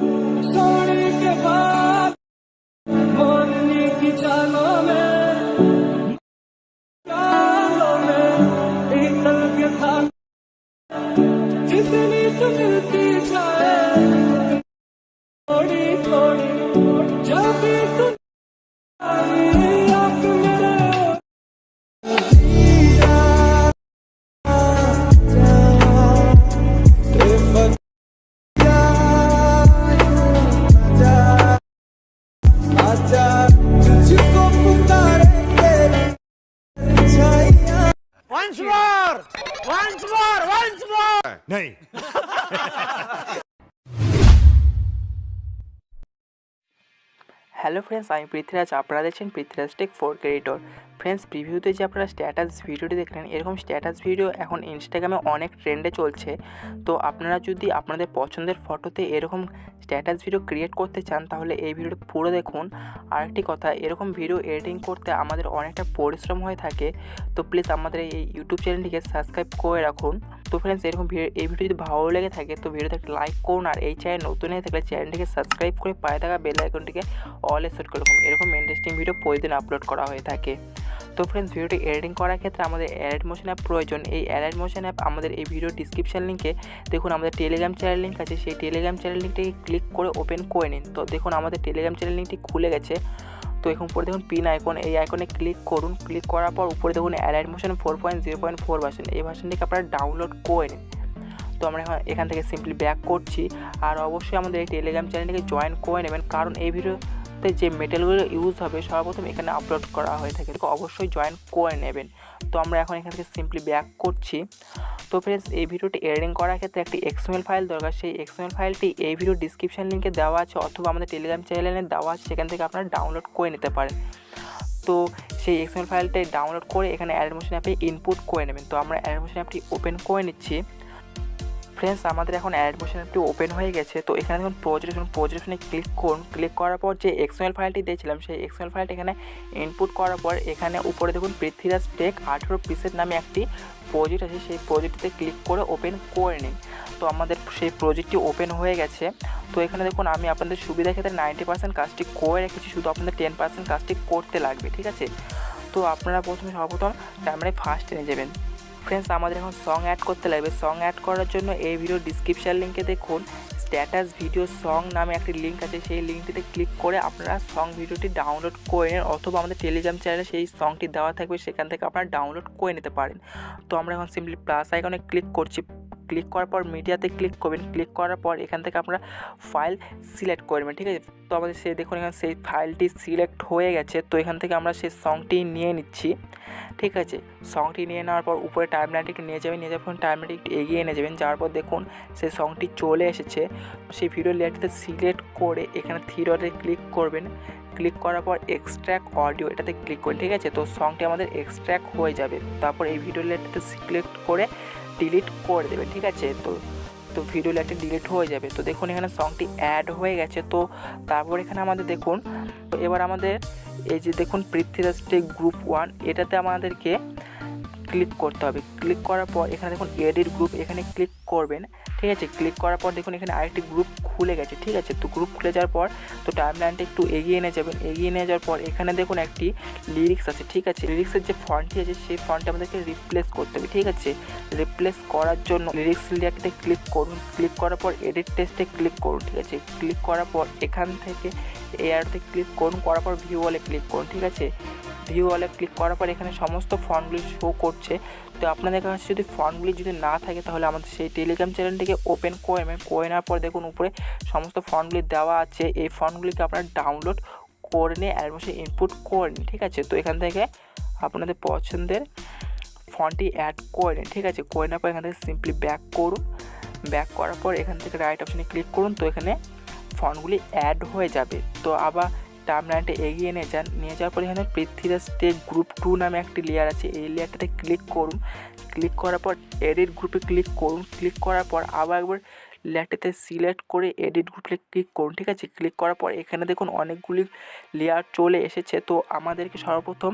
सोने के बाद बोलने की चालों में इतल के था जितनी तो मिलती जाए थोड़ी थोड़ी जब भी तू आई आँख मेरे once more नहीं হ্যালো ফ্রেন্ডস, আমি পৃথ্বীরাজ। আপনারা দেখছেন Prithviraj tech 4K editor. Friends, প্রিভিউতে যে আপনারা স্ট্যাটাস ভিডিওটি দেখলেন, এরকম স্ট্যাটাস ভিডিও এখন ইনস্টাগ্রামে অনেক ট্রেন্ডে চলছে। তো আপনারা যদি আপনাদের পছন্দের ফটোতে এরকম স্ট্যাটাস ভিডিও ক্রিয়েট করতে চান, তাহলে এই ভিডিওটি পুরো দেখুন। আরেকটি কথা, এরকম ভিডিও এডিটিং করতে আমাদের অনেকটা পরিশ্রম হয়ে থাকে। তো প্লিজ আমাদের এই ইউটিউব চ্যানেলটিকে সাবস্ক্রাইব করে রাখুন। তো ফ্রেন্ডস, এরকম এই ভিডিও যদি ভালো লেগে থাকে তো ভিডিওতে একটা লাইক করুন, আর এই চ্যানেল নতুন হয়ে থাকলে চ্যানেলটিকে সাবস্ক্রাইব করে পায়ে থাকা বেল আইকনটিকে অলে সেট করে রাখুন। এরকম ইন্টারেস্টিং ভিডিও প্রতিদিন আপলোড করা হয়ে থাকে। তো ফ্রেন্ডস, ভিডিওটি এডিটিং করার ক্ষেত্রে আমাদের অ্যালাইট মোশন অ্যাপ প্রয়োজন। এই অ্যালাইট মোশন অ্যাপ আমাদের এই ভিডিও ডিসক্রিপশন লিঙ্কে দেখুন আমাদের টেলিগ্রাম চ্যানেল লিঙ্ক আছে। সেই টেলিগ্রাম চ্যানেল লিঙ্কটিকে ক্লিক করে ওপেন করে নিন। তো দেখুন আমাদের টেলিগ্রাম চ্যানেল লিঙ্কটি খুলে গেছে। তো এখন উপরে দেখুন পিন আইকন, এই আইকনে ক্লিক করুন। ক্লিক করার পর উপরে দেখুন অ্যালাইট মোশন 4.0.4 ভার্সন, এই ভার্সনটিকে আপনারা ডাউনলোড করে নিন। তো আমরা এখান থেকে সিম্পলি ব্যাক করছি। আর অবশ্যই আমাদের এই টেলিগ্রাম চ্যানেলটিকে জয়েন করে নেবেন, কারণ এই ভিডিওতে যে মেটেরিয়ালগুলো ইউজ হবে সর্বপ্রথম এখানে আপলোড করা হয়ে থাকে। তো অবশ্যই জয়েন করে নেবেন। তো আমরা এখন এখান থেকে সিম্পলি ব্যাক করছি। তো ফ্রেন্ডস, এই ভিডিওটি এডিটিং করার ক্ষেত্রে একটি XML ফাইল দরকার। সেই XML ফাইলটি এই ভিডিও ডিসক্রিপশন লিঙ্কে দেওয়া আছে, অথবা আমাদের টেলিগ্রাম চ্যানেলে দেওয়া আছে, সেখান থেকে আপনারা ডাউনলোড করে নিতে পারেন। তো সেই XML ফাইলটাই ডাউনলোড করে এখানে অ্যালাইট মোশন অ্যাপে ইনপুট করে নেবেন। তো আমরা অ্যালাইট মোশন অ্যাপটি ওপেন করে নিচ্ছি। ফ্রেন্ডস, আমাদের এখন অ্যালাইট মোশন অ্যাপটি ওপেন হয়ে গেছে। তো এখানে দেখুন প্রজেক্টে ক্লিক করুন। ক্লিক করার পর যে XML ফাইলটি দিয়েছিলাম, সেই XML ফাইলটি এখানে ইনপুট করার পর এখানে উপরে দেখুন পৃথ্বীরাজ টেক 18 পিসের নামে একটি প্রজেক্ট আছে। সেই প্রজেক্টটিতে ক্লিক করে ওপেন করে নিন। তো আমাদের সেই প্রজেক্টটি ওপেন হয়ে গেছে। তো এখানে দেখুন আমি আপনাদের সুবিধার ক্ষেত্রে 90% কাজটি করে রেখেছি, শুধু আপনাদের 10% কাজটি করতে লাগবে, ঠিক আছে। তো আপনারা সর্বপ্রথম টাইমারে ফার্স্ট নিয়ে যাবেন। ফ্রেন্ডস, আমাদের এখন সং অ্যাড করতে লাগবে। সং অ্যাড করার জন্য এই ভিডিও ডিসক্রিপশান লিঙ্কে দেখুন স্ট্যাটাস ভিডিও সং নামে একটি লিঙ্ক আছে। সেই লিঙ্কটিতে ক্লিক করে আপনারা সং ভিডিওটি ডাউনলোড করে নেন, অথবা আমাদের টেলিগ্রাম চ্যানেলে সেই সংটি দেওয়া থাকবে, সেখান থেকে আপনারা ডাউনলোড করে নিতে পারেন। তো আমরা এখন সিম্পলি প্লাস আইকনে ক্লিক করছি। ক্লিক করার পর মিডিয়াতে ক্লিক করবেন। ক্লিক করার পর এখান থেকে আপনারা ফাইল সিলেক্ট করবেন, ঠিক আছে। তো আমাদের দেখুন এখানে সেই ফাইলটি সিলেক্ট হয়ে গেছে। তো এখান থেকে আমরা সেই সংটি নিয়ে নিচ্ছি, ঠিক আছে। সংটি নিয়ে নেওয়ার পর উপরে টাইমলাইনটি একটু নিয়ে যাবেন। নিয়ে যাওয়ার পর টাইমলাইনটি একটু এগিয়ে নিয়ে যাবেন। যাওয়ার পর দেখুন সেই সংটি চলে এসেছে। সেই ভিডিও লেয়ারটিতে সিলেক্ট করে এখানে থ্রি ডটে ক্লিক করবেন। ক্লিক করার পর এক্সট্র্যাক্ট অডিও এটাতে ক্লিক করুন, ঠিক আছে। তো সংটি আমাদের এক্সট্র্যাক্ট হয়ে যাবে। তারপর এই ভিডিও লেয়ারটিতে সিলেক্ট করে ডিলিট করে দেবেন, ঠিক আছে। তো ভিডিও লেয়ারটি ডিলিট হয়ে যাবে। তো দেখুন এখানে সংটি অ্যাড হয়ে গেছে। তো তারপর এখানে আমাদের দেখুন, তো এবার আমাদের এই যে দেখুন পৃথ্বীরাজ টেক গ্রুপ 1, এটাতে আমাদেরকে ক্লিক করতে হবে। ক্লিক করার পর এখানে দেখুন এডিট গ্রুপ, এখানে ক্লিক করবেন, ঠিক আছে। ক্লিক করার পর দেখুন এখানে আরেকটি গ্রুপ খুলে গেছে, ঠিক আছে। তো গ্রুপ খুলে যাওয়ার পর তো টাইমলাইনটা একটু এগিয়ে নিয়ে যাবেন। এগিয়ে নিয়ে যাওয়ার পর এখানে দেখুন একটি লিরিক্স আছে, ঠিক আছে। লিরিক্সের যে ফন্টটি আছে সেই ফন্টটি আমাদেরকে রিপ্লেস করতে হবে, ঠিক আছে। রিপ্লেস করার জন্য লিরিক্স লেয়ারটিতে ক্লিক করুন। ক্লিক করার পর এডিট টেক্সটে ক্লিক করুন, ঠিক আছে। ক্লিক করার পর এখান থেকে এয়ারতে ক্লিক করুন। করার পর ভিউ অলে ক্লিক করুন, ঠিক আছে। ভিউ অলে ক্লিক করার পর এখানে সমস্ত ফন্টগুলি শো করছে। তো আপনাদের কাছে যদি ফন্টগুলি যদি না থাকে, তাহলে আমাদের সেই টেলিগ্রাম চ্যানেলটিকে ওপেন করে নেবেন। করে নেওয়ার পর দেখুন উপরে সমস্ত ফন্টগুলি দেওয়া আছে। এই ফন্টগুলিকে আপনারা ডাউনলোড করে নিয়ে অ্যাডমিশন ইনপুট করে নিন, ঠিক আছে। তো এখান থেকে আপনাদের পছন্দের ফন্টটি অ্যাড করে নিন, ঠিক আছে। করে নেওয়ার পর এখান থেকে সিম্পলি ব্যাক করুন। ব্যাক করার পর এখান থেকে রাইট অপশানে ক্লিক করুন। তো এখানে ফন্টগুলি অ্যাড হয়ে যাবে। তো আবার টাইমলাইনটা এগিয়ে নিয়ে যান। নিয়ে যাওয়ার পর এখানে পৃথ্বীরাজ টেক গ্রুপ 2 নামে একটি লেয়ার আছে। এই লেয়ারটাতে ক্লিক করুন। ক্লিক করার পর এডিট গ্রুপে ক্লিক করুন। ক্লিক করার পর আবার একবার লেয়ারটাতে সিলেক্ট করে এডিট গ্রুপে ক্লিক করুন, ঠিক আছে। ক্লিক করার পর এখানে দেখুন অনেকগুলি লেয়ার চলে এসেছে। তো আমাদেরকে সর্বপ্রথম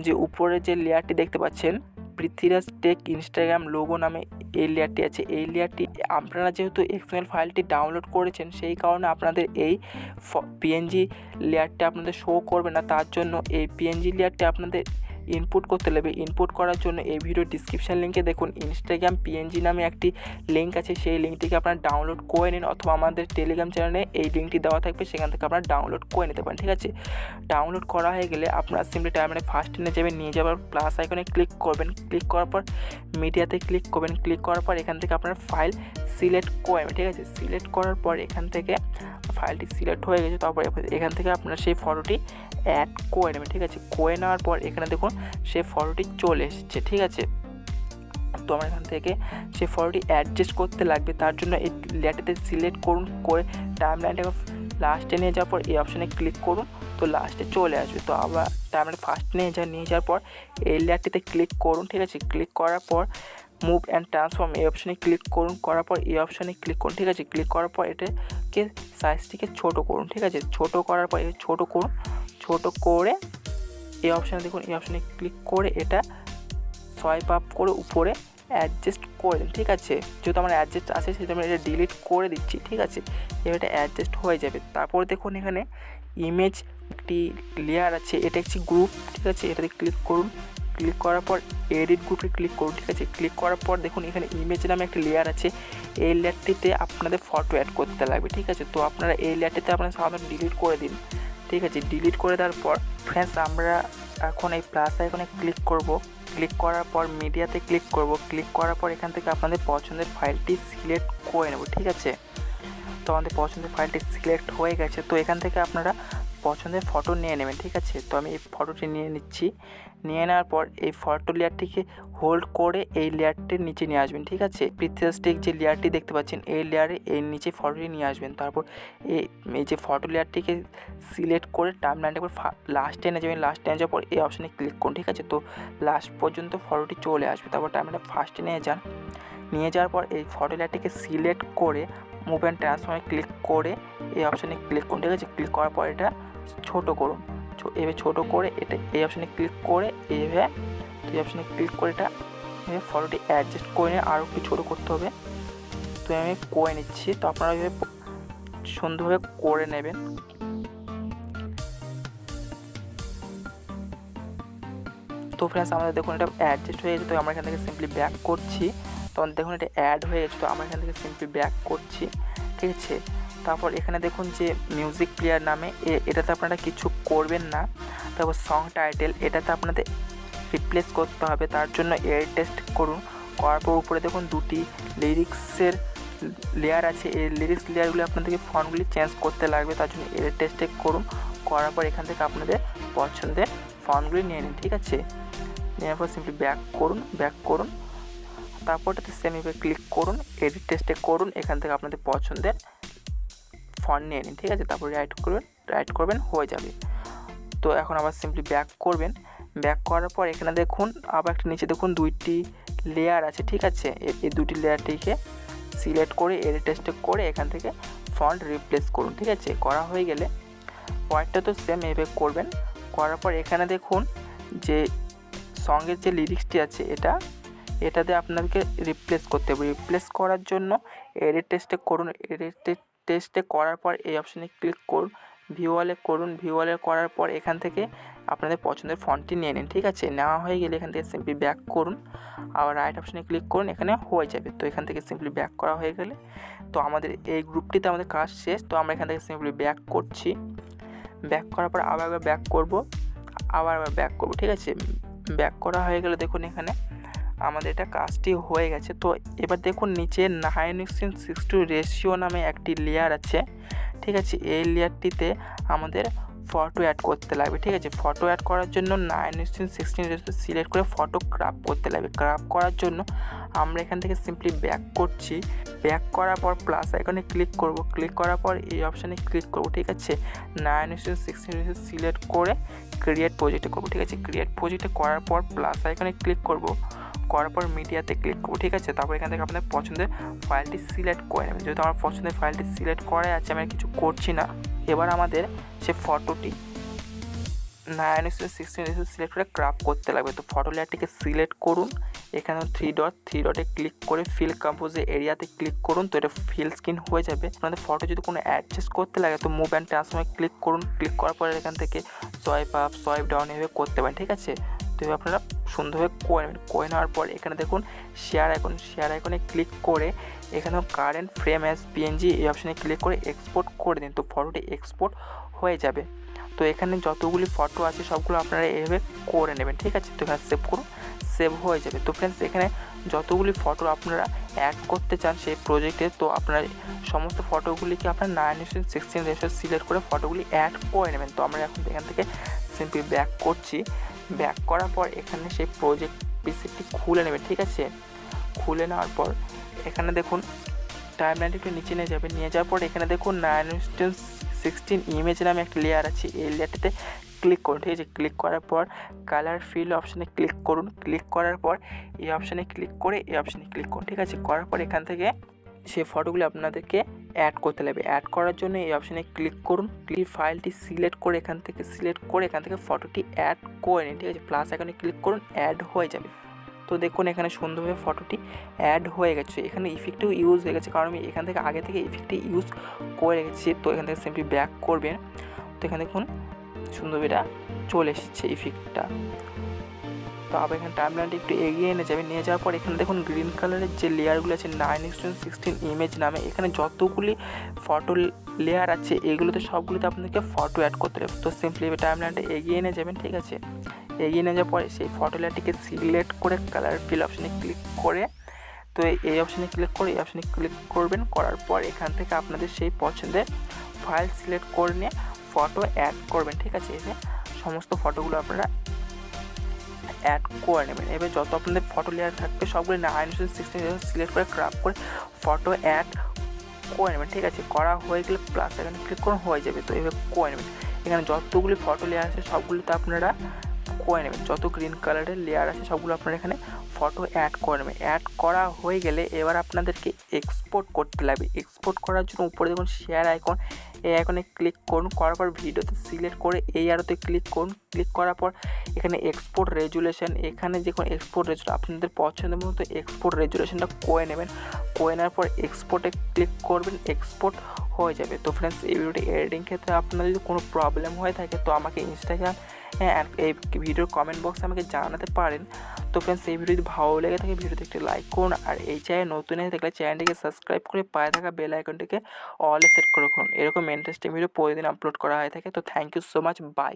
যে উপরে যে লেয়ারটি দেখতে পাচ্ছেন পৃথ্বীরাজ টেক ইনস্টাগ্রাম লোগো নামে এই লেয়ারটি আছে। এই লেয়ারটি আপনারা যেহেতু XML ফাইলটি ডাউনলোড করেছেন সেই কারণে আপনাদের এই পিএনজি লেয়ারটি আপনাদের শো করবে না। তার জন্য এই পিএনজি লেয়ারটি আপনাদের ইনপুট করতে লাগবে। ইনপুট করার জন্য এই ভিডিও ডিসক্রিপশান লিঙ্কে দেখুন ইনস্টাগ্রাম পিএনজি নামে একটি লিঙ্ক আছে, সেই লিঙ্কটিকে আপনারা ডাউনলোড করে নিন, অথবা আমাদের টেলিগ্রাম চ্যানেলে এই লিঙ্কটি দেওয়া থাকবে, সেখান থেকে আপনারা ডাউনলোড করে নিতে পারেন। ঠিক আছে, ডাউনলোড করা হয়ে গেলে আপনারা সিম্পলি টাইমলাইনে ফার্স্টে নিয়ে যাবেন, নিয়ে যাওয়ার প্লাস আইকনে ক্লিক করবেন, ক্লিক করার পর মিডিয়াতে ক্লিক করবেন, ক্লিক করার পর এখান থেকে আপনার ফাইল সিলেক্ট করবেন। ঠিক আছে, সিলেক্ট করার পর এখান থেকে ফাইলটি সিলেক্ট হয়ে গেছে, তারপর এখান থেকে আপনারা সেই ফটোটি অ্যাড করে নেবেন। ঠিক আছে, করে নেওয়ার পর এখানে দেখুন সেই ফটোটি চলে এসেছে। ঠিক আছে, তো আমার এখান থেকে সেই ফটোটি অ্যাডজাস্ট করতে লাগবে। তার জন্য এই লেয়ারটিতে সিলেক্ট করুন, করে টাইমলাইনটাকে লাস্টে নিয়ে যাওয়ার পর এই অপশানে ক্লিক করুন, তো লাস্টে চলে আসবে। তো আবার টাইমলাইন ফার্স্ট নিয়ে যাওয়ার পর এই লেয়ারটিতে ক্লিক করুন। ঠিক আছে, ক্লিক করার পর মুভ অ্যান্ড ট্রান্সফর্ম এই অপশানে ক্লিক করুন, করার পর এই অপশানে ক্লিক করুন। ঠিক আছে, ক্লিক করার পর এটাকে সাইজটিকে ছোটো করুন। ঠিক আছে, ছোটো করার পর ছোটো করুন, ছোটো করে এই অপশানে দেখুন, এই অপশানে ক্লিক করে এটা সোয়াইপ আপ করে উপরে অ্যাডজাস্ট করে দিন। ঠিক আছে, যেহেতু আমার অ্যাডজাস্ট আছে সেহেতু আমি এটা ডিলিট করে দিচ্ছি। ঠিক আছে, এবার এটা অ্যাডজাস্ট হয়ে যাবে। তারপর দেখুন এখানে ইমেজ একটি লেয়ার আছে, এটা একটি গ্রুপ। ঠিক আছে, এটাতে ক্লিক করুন, ক্লিক করার পর এডিট গ্রুপে ক্লিক করুন। ঠিক আছে, ক্লিক করার পর দেখুন এখানে ইমেজ নামে একটা লেয়ার আছে, এই লেয়ারটিতে আপনাদের ফটো অ্যাড করতে লাগবে। ঠিক আছে, তো আপনারা এই লেয়ারটিতে আপনারা সাধারণত ডিলিট করে দিন। ঠিক আছে, ডিলিট করে দেওয়ার পর ফ্রেন্ডস আমরা এখন এই প্লাস আইকনে ক্লিক করব, ক্লিক করার পর মিডিয়াতে ক্লিক করব, ক্লিক করার পর এখান থেকে আপনাদের পছন্দের ফাইলটি সিলেক্ট করে নেব। ঠিক আছে, তো আমাদের পছন্দের ফাইলটি সিলেক্ট হয়ে গেছে। তো এখান থেকে আপনারা পছন্দের ফটো নিয়ে নেবেন। ঠিক আছে, তো আমি এই ফটোটি নিয়ে নিচ্ছি। নিয়ে নেওয়ার পর এই ফটো লেয়ারটিকে হোল্ড করে এই লেয়ারটির নিচে নিয়ে আসবেন। ঠিক আছে, পৃথ্বীরাজ টেক যে লেয়ারটি দেখতে পাচ্ছেন এই লেয়ারে এই নিচে ফটোটি নিয়ে আসবেন। তারপর এই যে ফটো লেয়ারটিকে সিলেক্ট করে টাইমলাইনটা করে লাস্টে নিয়ে যাবেন। লাস্টে নিয়ে যাওয়ার পর এই অপশানে ক্লিক করুন। ঠিক আছে, তো লাস্ট পর্যন্ত ফটোটি চলে আসবে। তারপর টাইমলাইনটা ফার্স্টে নিয়ে যান, নিয়ে যাওয়ার পর এই ফটো লেয়ারটিকে সিলেক্ট করে মুভ অ্যান্ড ট্রান্সফর্মে ক্লিক করে এই অপশানে ক্লিক করুন। ঠিক আছে, ক্লিক করার পর এটা ছোটো করুন, এভাবে ছোটো করে এটা এই অপশানে ক্লিক করে এইভাবে এই অপশানে ক্লিক করে এটা ফটোটি অ্যাডজাস্ট করে নিয়ে আরও একটু ছোটো করতে হবে। তো আমি করে নিচ্ছি, তো আপনারা এইভাবে সুন্দরভাবে করে নেবেন। তো ফ্রেন্ডস আমাদের দেখুন এটা অ্যাডজাস্ট হয়ে গেছে। তো আমরা এখান থেকে সিম্পলি ব্যাক করছি, তো দেখুন এটা অ্যাড হয়ে গেছে। তো আমরা এখান থেকে সিম্পলি ব্যাক করছি। ঠিক আছে, তারপর এখানে দেখুন যে মিউজিক প্লেয়ার নামে এটাতে আপনারা কিছু করবেন না। তারপর সং টাইটেল এটাতে আপনাদের রিপ্লেস করতে হবে, তার জন্য এর টেস্ট করুন। করার পর উপরে দেখুন দুটি লিরিক্সের লেয়ার আছে, এই লিরিক্স লেয়ারগুলি আপনাদেরকে ফন্টগুলি চেঞ্জ করতে লাগবে, তার জন্য এর টেস্টে করুন। করার পর এখান থেকে আপনাদের পছন্দের ফন্টগুলি নিয়ে নিন। ঠিক আছে, নেওয়ার পর সিম্পলি ব্যাক করুন, ব্যাক করুন, তারপর এটাতে সেমিভাবে ক্লিক করুন, এডিট টেস্টে করুন, এখান থেকে আপনাদের পছন্দের ফন্ট নিয়ে নিন। ঠিক আছে, তারপর রাইট করবেন, হয়ে যাবে। তো এখন আবার সিম্পলি ব্যাক করবেন, ব্যাক করার পর এখানে দেখুন আবার একটা নিচে দেখুন দুইটি লেয়ার আছে। ঠিক আছে, এই দুটি লেয়ারটিকে সিলেক্ট করে এডিট টেস্টে করে এখান থেকে ফন্ট রিপ্লেস করুন। ঠিক আছে, করা হয়ে গেলে পয়েন্টটা তো সেম এভাবে করবেন। করার পর এখানে দেখুন যে সঙ্গের যে লিরিক্সটি আছে এটাতে আপনাদেরকে রিপ্লেস করতে হবে। রিপ্লেস করার জন্য এডিট টেস্টে করুন, এডিট টেস্টে করার পর এই অপশানে ক্লিক করুন, ভিউয়ালে করুন, ভিউয়ালে করার পর এখান থেকে আপনাদের পছন্দের ফন্টটি নিয়ে নিন। ঠিক আছে, নেওয়া হয়ে গেলে এখান থেকে সিম্পলি ব্যাক করুন, আবার রাইট অপশানে ক্লিক করুন, এখানে হয়ে যাবে। তো এখান থেকে সিম্পলি ব্যাক করা হয়ে গেলে তো আমাদের এই গ্রুপটিতে আমাদের কাজ শেষ। তো আমরা এখান থেকে সিম্পলি ব্যাক করছি, ব্যাক করার পর আবার ব্যাক করব, আবার ব্যাক করব। ঠিক আছে, ব্যাক করা হয়ে গেলে দেখুন এখানে আমাদের এটা কাজটি হয়ে গেছে। তো এবার দেখুন নিচে 9:6 রেশিও নামে একটি লেয়ার আছে। ঠিক আছে, এই লেয়ারটিতে আমাদের ফটো অ্যাড করতে লাগবে। ঠিক আছে, ফটো অ্যাড করার জন্য 9:16 রেশিও সিলেক্ট করে ফটো ক্রাপ করতে লাগবে। ক্রাপ করার জন্য আমরা এখান থেকে সিম্পলি ব্যাক করছি, ব্যাক করার পর প্লাস আইকনে ক্লিক করব, ক্লিক করার পর এই অপশানে ক্লিক করব। ঠিক আছে, 9:16 রেশিও সিলেক্ট করে ক্রিয়েট প্রজেক্টে করব। ঠিক আছে, ক্রিয়েট প্রজেক্টে করার পর প্লাস আইকনে ক্লিক করব, করার পর মিডিয়াতে ক্লিক করব। ঠিক আছে, তারপর এখান থেকে আপনাদের পছন্দের ফাইলটি সিলেক্ট করে নেবেন। যেহেতু আমার পছন্দের ফাইলটি সিলেক্ট করা আছে আমি কিছু করছি না। এবার আমাদের সে ফটোটি 9:16 রেশিও সিলেক্ট করে ক্রাপ করতে লাগবে। তো ফটো লেয়ারটিকে সিলেক্ট করুন, এখানে থ্রি ডটে ক্লিক করে ফিল কম্পোজে এরিয়াতে ক্লিক করুন। তো এটা ফিল স্ক্রিন হয়ে যাবে। আপনাদের ফটো যদি কোনো অ্যাডজাস্ট করতে লাগে তো মুভ অ্যান্ড ট্রান্সফর্মে ক্লিক করুন। ক্লিক করার পরে এখান থেকে সোয়াইপ আপ সোয়াইপ ডাউন এভাবে করতে পারেন, ঠিক আছে। তো এভাবে আপনারা সুন্দরভাবে করে নেবেন। করে নেওয়ার পর এখানে দেখুন শেয়ার আইকনে ক্লিক করে এখানে কারেন্ট ফ্রেম অ্যাজ পিএনজি এই অপশানে ক্লিক করে এক্সপোর্ট করে দিন। তো ফটোটি এক্সপোর্ট হয়ে যাবে। তো এখানে যতগুলি ফটো আছে সবগুলো আপনারা এভাবে করে নেবেন, ঠিক আছে। তো এখানে সেভ করুন, সেভ হয়ে যাবে। তো ফ্রেন্ডস এখানে যতগুলি ফটো আপনারা অ্যাড করতে চান সেই প্রজেক্টে, তো আপনারা সমস্ত ফটোগুলিকে আপনার 9:16 রেশিও সিলেক্ট করে ফটোগুলি অ্যাড করে নেবেন। তো আমরা এখন এখান থেকে সিম্পলি ব্যাক করছি। ব্যাক করার পর এখানে সেই প্রজেক্ট পিসিটি খুলে নেবেন, ঠিক আছে। খুলে নেওয়ার পর এখানে দেখুন টাইমলাইনটি একটু নিচে নিয়ে যাবেন। নিয়ে যাওয়ার পর এখানে দেখুন 9:16 ইমেজ নামে একটা লেয়ার আছে, এই লেয়ারটিতে ক্লিক করুন, ঠিক আছে। ক্লিক করার পর কালার ফিল অপশানে ক্লিক করুন। ক্লিক করার পর এই অপশানে ক্লিক করে এই অপশানে ক্লিক করুন, ঠিক আছে। করার পর এখান থেকে সেই ফটোগুলি আপনাদেরকে অ্যাড করতে লাগবে। অ্যাড করার জন্য এই অপশানে ক্লিক করুন। ফাইলটি সিলেক্ট করে এখান থেকে ফটোটি অ্যাড করে নিন, ঠিক আছে। প্লাস এখানে ক্লিক করুন, অ্যাড হয়ে যাবে। তো দেখুন এখানে সুন্দরভাবে ফটোটি অ্যাড হয়ে গেছে। এখানে ইফেক্টও ইউজ হয়ে গেছে, কারণ আমি এখান থেকে আগে থেকে ইফেক্টটি ইউজ করে রেখেছি। তো এখান থেকে সিম্পলি ব্যাক করবেন। তো এখানে দেখুন সুন্দরভাবে এটা চলে এসেছে ইফেক্টটা। তো আবার এখানে টাইমলাইনটি একটু এগিয়ে নিয়ে যাবেন। নিয়ে যাওয়ার পর এখানে দেখুন গ্রিন কালারের যে লেয়ারগুলো আছে 9:16 ইমেজ নামে, এখানে যতগুলি ফটো লেয়ার আছে এগুলোতে সবগুলোতে আপনাদেরকে ফটো অ্যাড করতে হবে। তো সিম্পলি টাইমলাইনটা এগিয়ে নিয়ে যাবেন, ঠিক আছে। এগিয়ে নিয়ে যাওয়ার পরে সেই ফটো লেয়ারটিকে সিলেক্ট করে কালার ফিল অপশানে ক্লিক করে তো এই অপশানে ক্লিক করে এই অপশানে ক্লিক করবেন। করার পর এখান থেকে আপনাদের সেই পছন্দের ফাইল সিলেক্ট করে নিয়ে ফটো অ্যাড করবেন, ঠিক আছে। এখানে সমস্ত ফটোগুলো আপনারা অ্যাড করে নেবেন। এবার যত আপনাদের ফটো লেয়ার থাকবে সবগুলো 9:16 সিলেক্ট করে ক্রাপ করে ফটো অ্যাড করে নেবেন, ঠিক আছে। করা হয়ে গেলে প্লাস এখানে ক্লিক করুন, হয়ে যাবে। তো এভাবে করে নেবেন। এখানে যতগুলি ফটো লেয়ার আছে সবগুলিতে আপনারা করে নেবেন। যত গ্রিন কালারের লেয়ার আছে সবগুলো আপনারা এখানে ফটো অ্যাড করে নেবেন। অ্যাড করা হয়ে গেলে এবার আপনাদেরকে এক্সপোর্ট করতে লাগবে। এক্সপোর্ট করার জন্য উপরে দেখুন শেয়ার আইকন, এই আইকনে ক্লিক করুন। করার পর ভিডিওতে সিলেক্ট করে এই আরোতে ক্লিক করুন। ক্লিক করার পর এখানে এক্সপোর্ট রেজুলেশন, এখানে যে কোনো এক্সপোর্ট রেজুলেশন আপনাদের পছন্দের মতো এক্সপোর্ট রেজুলেশনটা করে নেবেন। করে নেওয়ার পর এক্সপোর্টে ক্লিক করবেন, এক্সপোর্ট হয়ে যাবে। তো ফ্রেন্ডস এই ভিডিওটি এডিটিং ক্ষেত্রে আপনার যদি কোনো প্রবলেম হয়ে থাকে তো আমাকে ইনস্টাগ্রাম এই ভিডিওর কমেন্ট বক্সে আমাকে জানাতে পারেন। তো ফ্রেন্ডস এই ভিডিও যদি ভালো লেগে থাকে ভিডিওতে একটি লাইক করুন, আর এই চ্যানেল নতুন হয়ে থাকলে চ্যানেলটিকে সাবস্ক্রাইব করে পায়ে থাকা বেল আইকনটিকে অলে সেট করে রাখুন। এরকম ইন্টারেস্টিং ভিডিও প্রতিদিন আপলোড করা হয়ে থাকে। তো thank you so much, by.